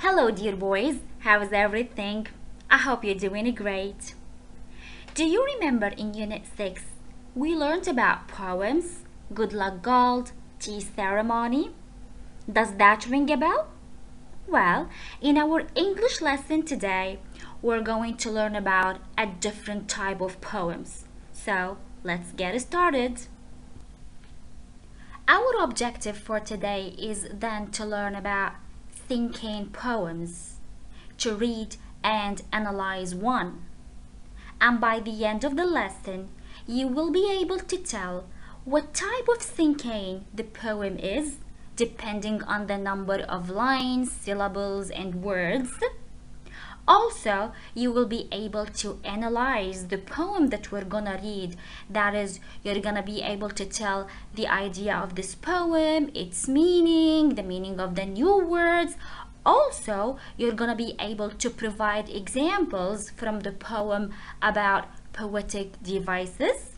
Hello, dear boys. How's everything? I hope you're doing great. Do you remember in Unit 6 we learned about poems, good luck gold, tea ceremony? Does that ring a bell? Well, in our English lesson today, we're going to learn about a different type of poems. So, let's get started. Our objective for today is then to learn about cinquain poems, to read and analyze one. And by the end of the lesson, you will be able to tell what type of cinquain the poem is, depending on the number of lines, syllables, and words. Also, you will be able to analyze the poem that we're gonna read. That is, you're gonna be able to tell the idea of this poem, its meaning, the meaning of the new words. Also, you're gonna be able to provide examples from the poem about poetic devices.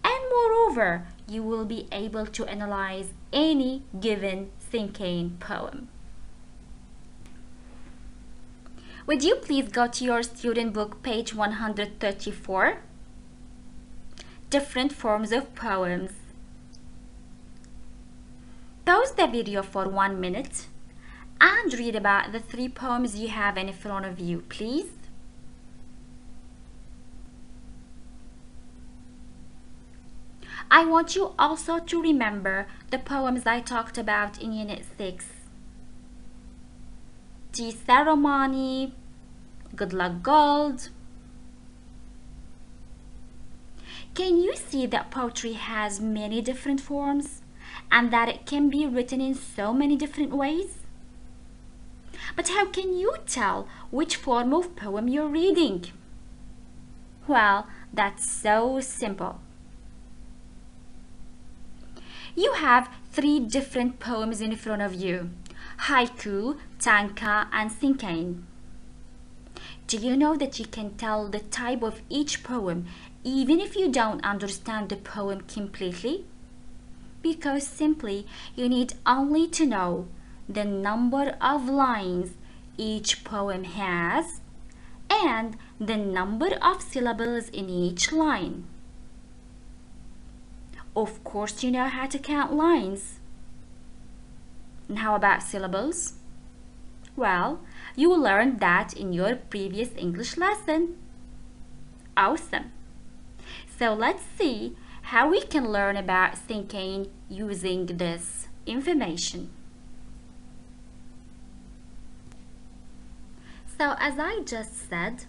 And moreover, you will be able to analyze any given cinquain poem. Would you please go to your student book, page 134? Different forms of poems. Pause the video for 1 minute and read about the 3 poems you have in front of you, please. I want you also to remember the poems I talked about in Unit 6. Tea ceremony, good luck gold. Can you see that poetry has many different forms and that it can be written in so many different ways? But how can you tell which form of poem you're reading? Well, that's so simple. You have 3 different poems in front of you: haiku, tanka, and cinquain. Do you know that you can tell the type of each poem even if you don't understand the poem completely? Because simply you need only to know the number of lines each poem has and the number of syllables in each line. Of course, you know how to count lines. And how about syllables? Well, you learned that in your previous English lesson. Awesome! So let's see how we can learn about cinquain using this information. So as I just said,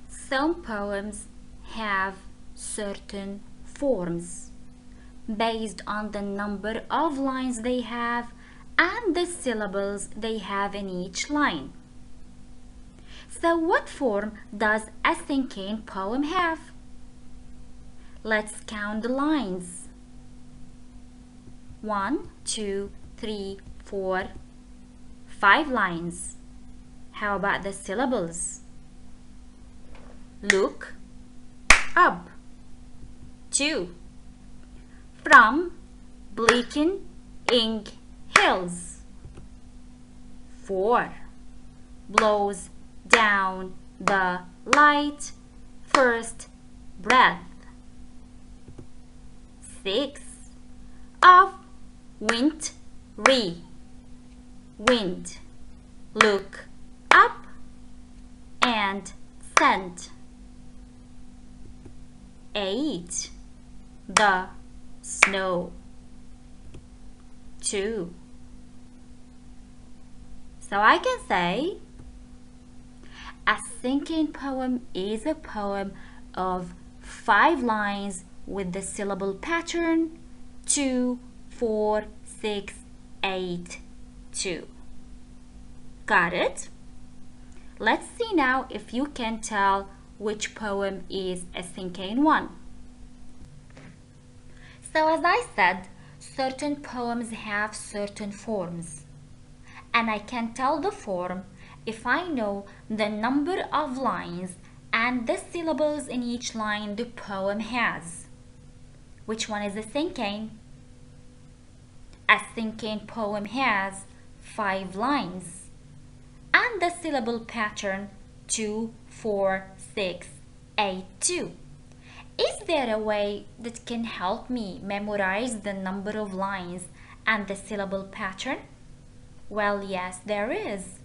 some poems have certain forms based on the number of lines they have and the syllables they have in each line. So what form does a cinquain poem have? Let's count the lines. 1, 2, 3, 4, 5 lines. How about the syllables? Look up. 2. From bleaking hills. 4. Blows down the light first breath. 6. Of wintry wind. Look up and scent. 8. The snow. 2. So I can say a cinquain poem is a poem of 5 lines with the syllable pattern 2, 4, 6, 8, 2. Got it? Let's see now if you can tell which poem is a cinquain one. So as I said, certain poems have certain forms. And I can tell the form if I know the number of lines and the syllables in each line the poem has. Which one is a cinquain? A cinquain poem has 5 lines. and the syllable pattern 2, 4, 6, 8, 2. Is there a way that can help me memorize the number of lines and the syllable pattern? Well, yes, there is.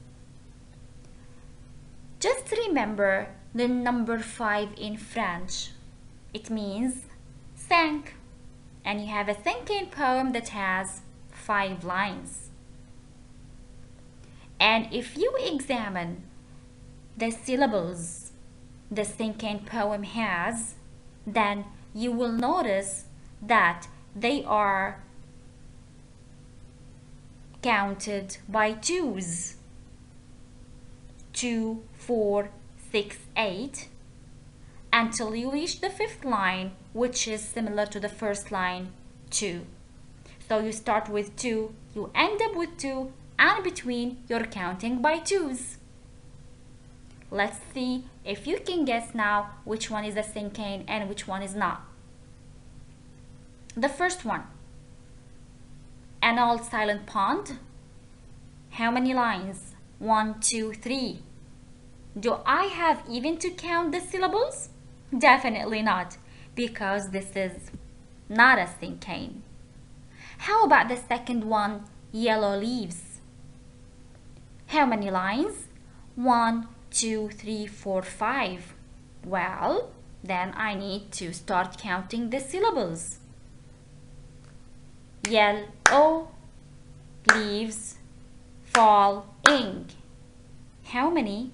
Just remember the number 5 in French. It means cinq, and you have a cinquain poem that has 5 lines. And if you examine the syllables the cinquain poem has, then you will notice that they are counted by twos. 2, 4, 6, 8, until you reach the 5th line, which is similar to the first line, 2. So you start with 2, you end up with 2, and between you're counting by twos. Let's see if you can guess now which one is a cinquain and which one is not. The first one, an old silent pond. How many lines? 1, 2, 3. Do I have even to count the syllables? Definitely not, because this is not a cinquain. How about the second one, yellow leaves? How many lines? 1, 2, 3, 4, 5. Well, then I need to start counting the syllables. Yellow leaves falling. How many?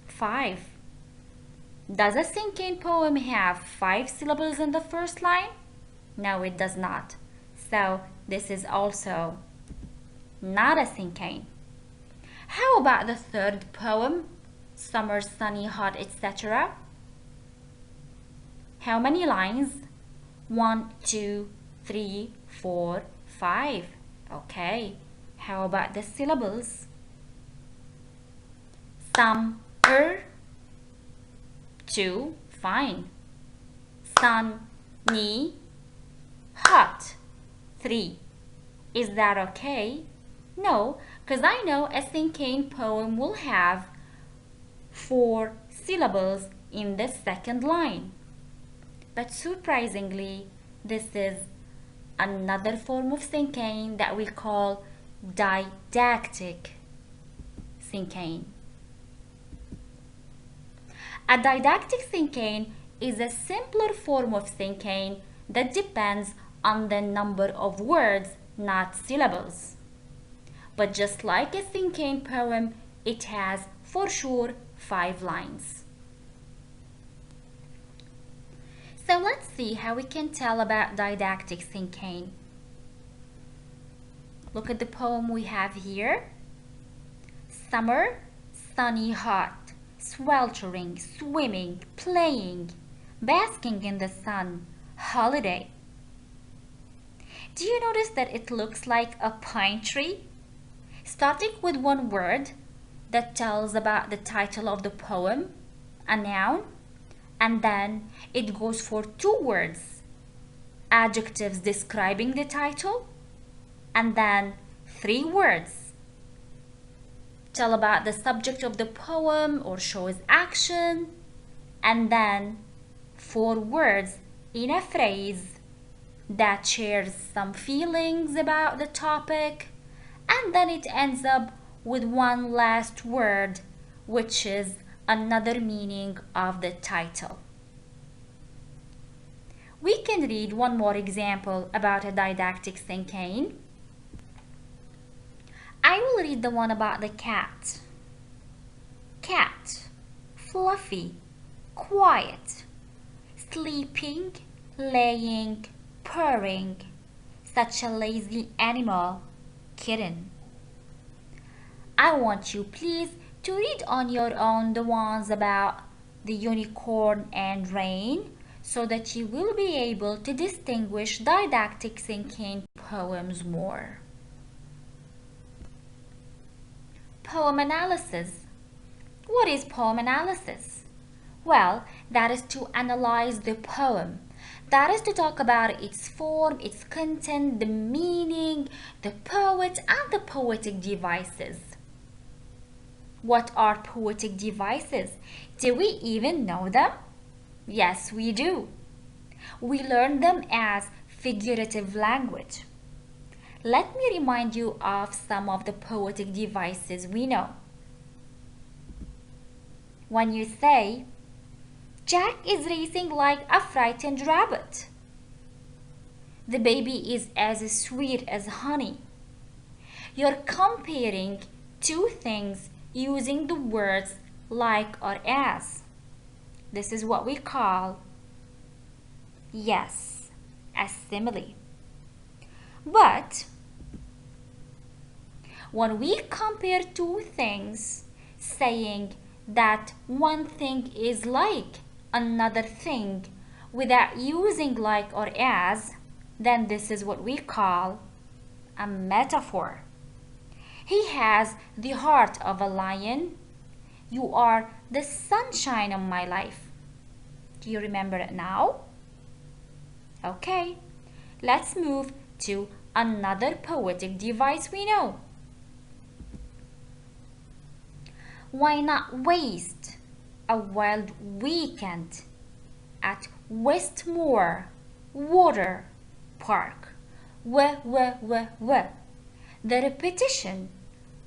5. Does a cinquain poem have 5 syllables in the first line? No, it does not. So this is also not a cinquain. How about the third poem, summer, sunny, hot, etc.? How many lines? 1, 2, 3, 4, 5. Okay. How about the syllables? Summer, 2, fine. Sunny, hot, 3. Is that okay? No, because I know a cinquain poem will have 4 syllables in the second line. But surprisingly, this is another form of cinquain that we call didactic cinquain. A didactic cinquain is a simpler form of cinquain that depends on the number of words, not syllables. But just like a cinquain poem, it has for sure 5 lines. So let's see how we can tell about didactic cinquain. Look at the poem we have here. Summer, sunny, hot, sweltering, swimming, playing, basking in the sun, holiday. Do you notice that it looks like a pine tree? Starting with one word that tells about the title of the poem, a noun, and then it goes for 2 words, adjectives describing the title, and then 3 words. Tell about the subject of the poem or shows action, and then 4 words in a phrase that shares some feelings about the topic, and then it ends up with one last word, which is another meaning of the title. We can read one more example about a didactic cinquain. I will read the one about the cat. Cat, fluffy, quiet, sleeping, laying, purring, such a lazy animal, kitten. I want you please to read on your own the ones about the unicorn and rain, so that you will be able to distinguish didactic cinquain poems more. Poem analysis. What is poem analysis? Well, that is to analyze the poem. That is to talk about its form, its content, the meaning, the poet, and the poetic devices. What are poetic devices? Do we even know them? Yes, we do. We learn them as figurative language. Let me remind you of some of the poetic devices we know. When you say, Jack is racing like a frightened rabbit. The baby is as sweet as honey. You're comparing two things using the words like or as. This is what we call, yes, a simile. But when we compare two things, saying that one thing is like another thing without using like or as, then this is what we call a metaphor. He has the heart of a lion. You are the sunshine of my life. Do you remember it now? Okay, let's move to another poetic device we know. Why not waste a wild weekend at Westmore Water Park? The repetition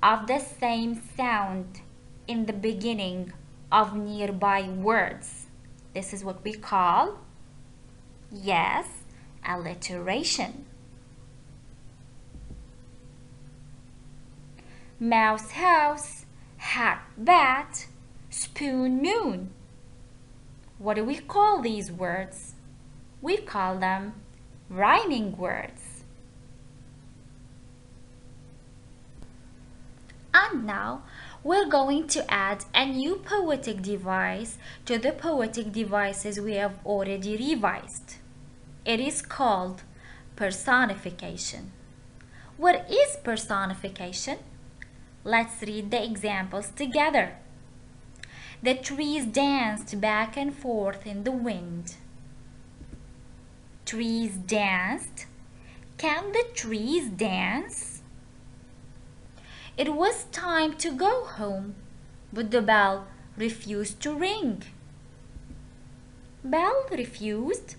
of the same sound in the beginning of nearby words. This is what we call, yes, alliteration. Mouse house, hat bat, spoon moon. What do we call these words? We call them rhyming words. And now we're going to add a new poetic device to the poetic devices we have already revised. It is called personification. What is personification? Let's read the examples together. The trees danced back and forth in the wind. Trees danced. Can the trees dance? It was time to go home, but the bell refused to ring. Bell refused.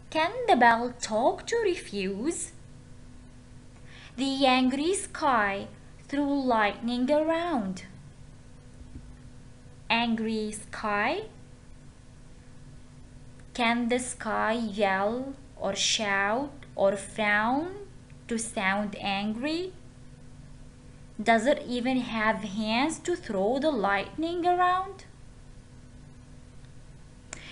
Can the bell talk to refuse? The angry sky threw lightning around. Angry sky? Can the sky yell or shout or frown to sound angry? Does it even have hands to throw the lightning around?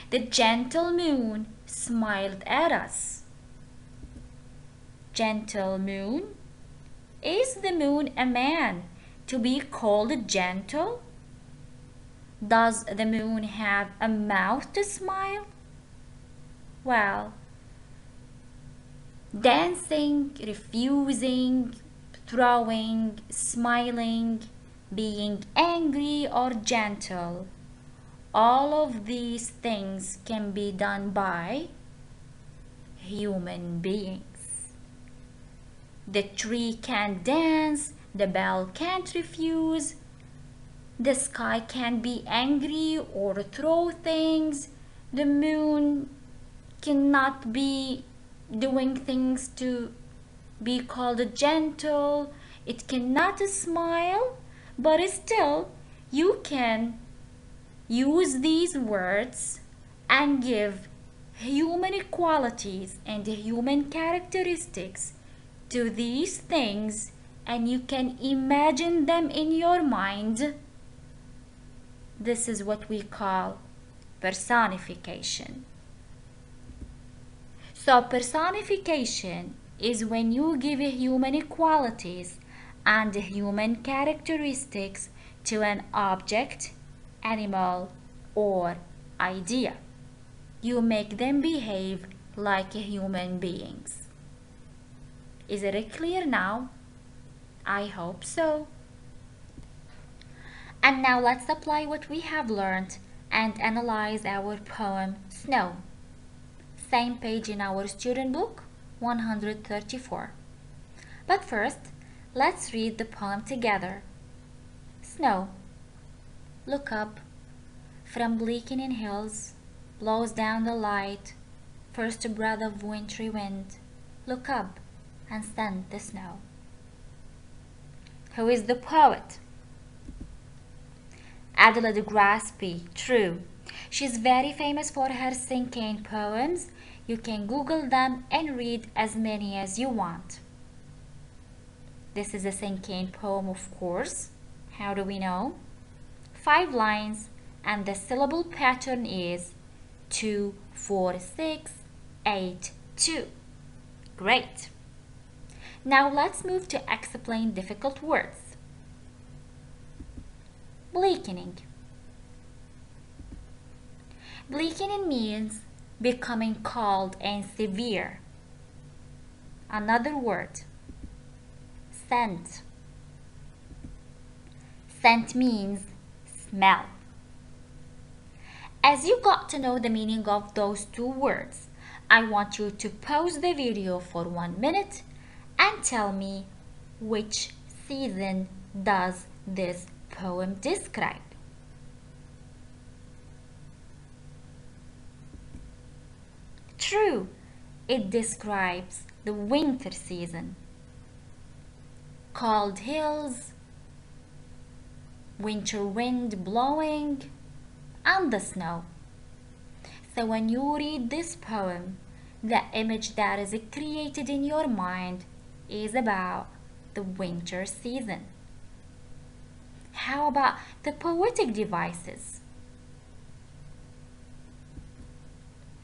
The gentle moon smiled at us. Gentle moon? Is the moon a man to be called gentle? Does the moon have a mouth to smile? Well, dancing, refusing, throwing, smiling, being angry or gentle, all of these things can be done by human beings. The tree can't dance, the bell can't refuse, the sky can't be angry or throw things, the moon cannot be doing things to be called gentle, it cannot smile, but still you can use these words and give human qualities and human characteristics to these things, and you can imagine them in your mind. This is what we call personification. So personification is when you give human qualities and human characteristics to an object, animal, or idea. You make them behave like human beings. Is it clear now? I hope so. And now let's apply what we have learned and analyze our poem Snow. Same page in our student book, 134. But first, let's read the poem together. Snow. Look up. From bleakening hills blows down the light, first a breath of wintry wind. Look up and send the snow. Who is the poet? Adelaide Gillespie, true. She's very famous for her cinquain poems. You can Google them and read as many as you want. This is a cinquain poem, of course. How do we know? 5 lines, and the syllable pattern is 2, 4, 6, 8, 2. Great. Now let's move to explain difficult words. Bleakening. Bleakening means becoming cold and severe. Another word. Scent. Scent means smell. As you got to know the meaning of those 2 words, I want you to pause the video for 1 minute and tell me which season does this poem describe. True, it describes the winter season. Cold hills, winter wind blowing, and the snow. So when you read this poem, the image that is created in your mind is about the winter season. How about the poetic devices?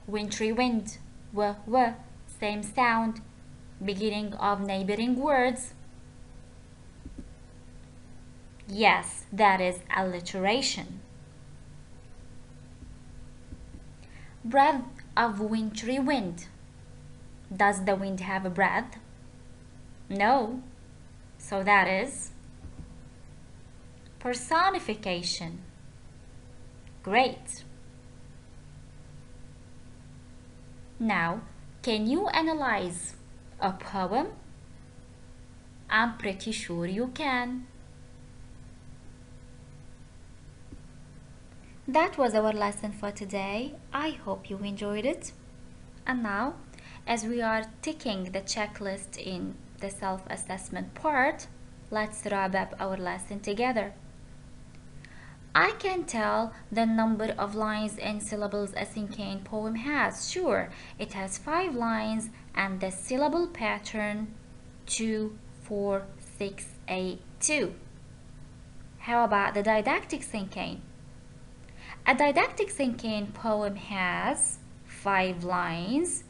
Wintry wind, w, same sound, beginning of neighboring words. Yes, that is alliteration. Breath of wintry wind. Does the wind have a breath? No. So that is personification. Great. Now, can you analyze a poem? I'm pretty sure you can. That was our lesson for today. I hope you enjoyed it. And now, as we are ticking the checklist in the self-assessment part, let's wrap up our lesson together. I can tell the number of lines and syllables a cinquain poem has. Sure, it has 5 lines and the syllable pattern 2, 4, 6, 8, 2. How about the didactic cinquain? A didactic cinquain poem has 5 lines,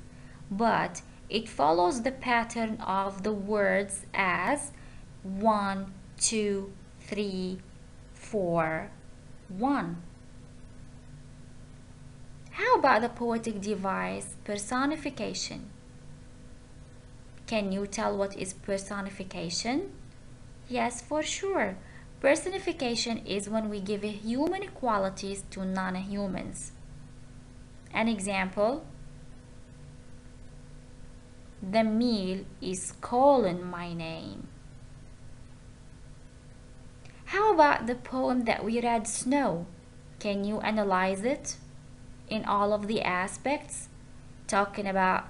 but it follows the pattern of the words as 1, 2, 3, 4, 1. How about the poetic device personification? Can you tell what is personification? Yes, for sure. Personification is when we give human qualities to non-humans. An example: the meal is calling my name. How about the poem that we read, Snow? Can you analyze it in all of the aspects, talking about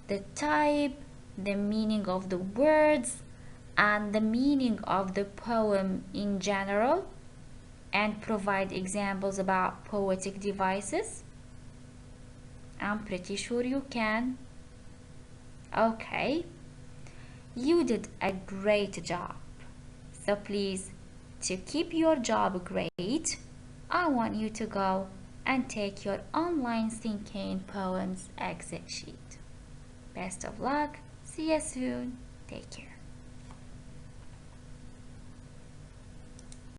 the type, the meaning of the words, and the meaning of the poem in general, and provide examples about poetic devices? I'm pretty sure you can. Okay, you did a great job. So please, to keep your job great, I want you to go and take your online cinquain poems exit sheet. Best of luck. See you soon. Take care.